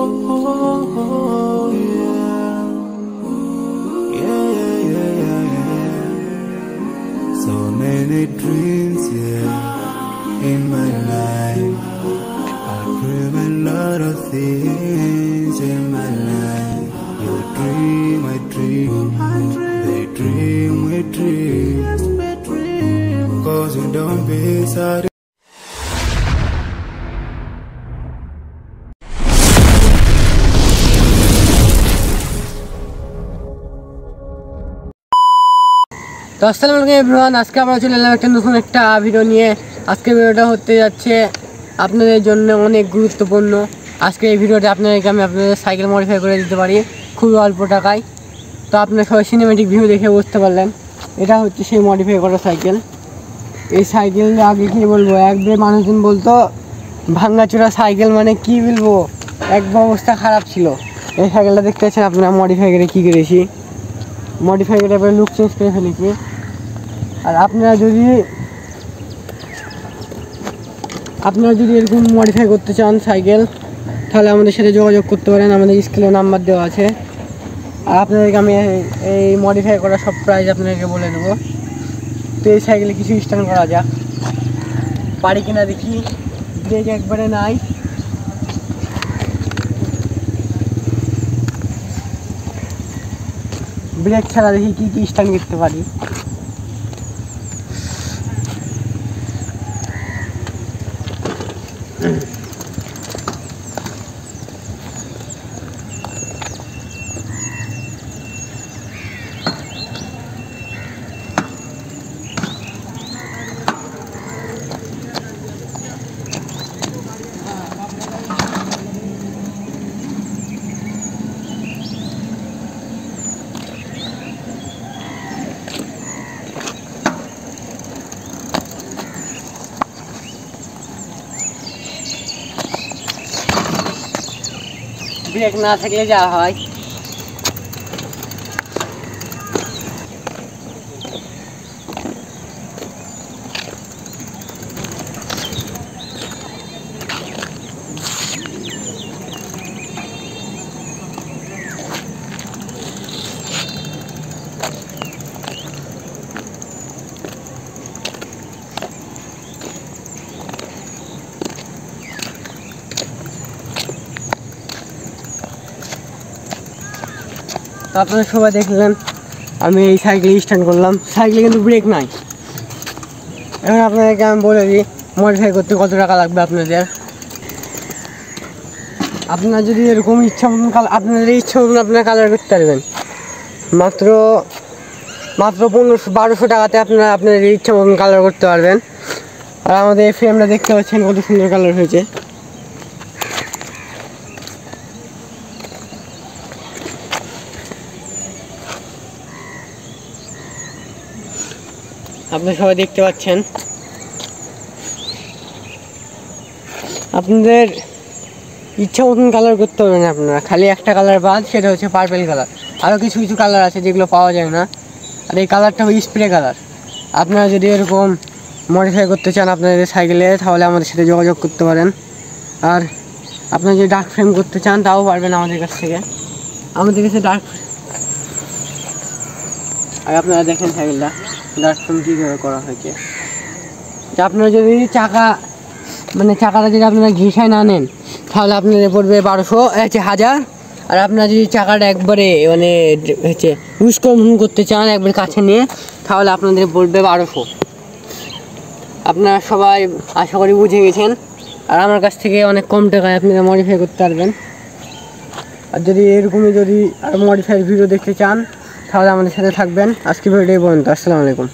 oh, yeah. Yeah, yeah, yeah, yeah, yeah. So many dreams, yeah, in my life. I dream a lot of things in my life. You dream, I dream. They dream, we dream. Cause you don't be sorry. তো আসসালামু আলাইকুম everyone, আজকে আমরা চলে এলাম একটা নতুন একটা ভিডিও নিয়ে। আজকে ভিডিওটা হতে যাচ্ছে আপনাদের জন্য অনেক গুরুত্বপূর্ণ। আজকে এই ভিডিওতে আপনাদেরকে আমি আপনাদের সাইকেল মডিফাই করে দিতে পারি খুবই অল্প টাকায়। তো আপনারা সবাই সিনেমেটিক ভিউ দেখে বুঝতে পারলেন এটা হচ্ছে সেই মডিফাই করা সাইকেল। এই সাইকেল আগে কী বলবো, একবারে মানুষজন বলতো ভাঙ্গাচোরা সাইকেল, মানে কী বলবো, একদম অবস্থা খারাপ ছিল। এই সাইকেলটা দেখতে পাচ্ছেন আপনারা মডিফাই করে কী করেছি, মডিফাই করে এবার লুক চেঞ্জ করে ফেলেছি। আর আপনারা যদি এরকম মডিফাই করতে চান সাইকেল, তাহলে আমাদের সাথে যোগাযোগ করতে পারেন, আমাদের স্ক্রিনে নাম্বার দেওয়া আছে। আর আপনাদেরকে আমি এই মডিফাই করা সব প্রাইস আপনাদেরকে বলে দেবো। তো এই সাইকেলে কিছু স্ট্যান্ড করা যাক, পারি কিনা দেখি। ব্রেক একবারে নাই, ব্রেক ছাড়া দেখি কী কী স্ট্যান্ড করতে পারি। ব্রেক না থাকলে যা হয়, তো আপনারা সবাই দেখলেন আমি এই সাইকেল স্ট্যান্ড করলাম। সাইকেলে কিন্তু ব্রেক নাই। এখন আপনাদেরকে আমি বলে দিই মডিফাই করতে কত টাকা লাগবে আপনাদের। আপনারা যদি এরকম ইচ্ছা মতন আপনাদের ইচ্ছা মতন আপনারা কালার করতে পারবেন মাত্র 1500-1200 টাকাতে আপনারা আপনাদের ইচ্ছা মতন কালার করতে পারবেন। আর আমাদের এই ফ্রেমটা দেখতে পাচ্ছেন কত সুন্দর কালার হয়েছে। আপনারা সবাই দেখতে পাচ্ছেন। আপনাদের ইচ্ছা মতন কালার করতে পারবেন আপনারা, খালি একটা কালার বাদ, সেটা হচ্ছে পার্পেল কালার। আরও কিছু কিছু কালার আছে যেগুলো পাওয়া যায় না। আর এই কালারটা হচ্ছে স্প্রে কালার। আপনারা যদি এরকম মডিফাই করতে চান আপনাদের সাইকেলে, তাহলে আমাদের সাথে যোগাযোগ করতে পারেন। আর আপনারা যদি ডার্ক ফ্রেম করতে চান তাও পারবেন আমাদের কাছ থেকে। আমাদের কাছে ডার্ক, আর আপনারা দেখেন সাইকেলটা ডার্ক ফ্রেম কীভাবে করা হয়েছে। তো আপনারা যদি চাকাটা যদি আপনারা ঘিসায় না নেন, তাহলে আপনাদের পড়বে 1000। আর আপনারা যদি চাকাটা একবারে উস্কম করতে চান একবারে কাছে নিয়ে, তাহলে আপনাদের পড়বে 1200। আপনারা সবাই আশা করি বুঝে গেছেন। আর আমার কাছ থেকে অনেক কম টাকায় আপনারা মডিফাই করতে পারবেন। আর যদি এরকমই আর মডিফাইড ভিডিও দেখতে চান, তাহলে আমাদের সাথে থাকবেন। আজকে ভিডিও পর্যন্ত। আসসালামু আলাইকুম।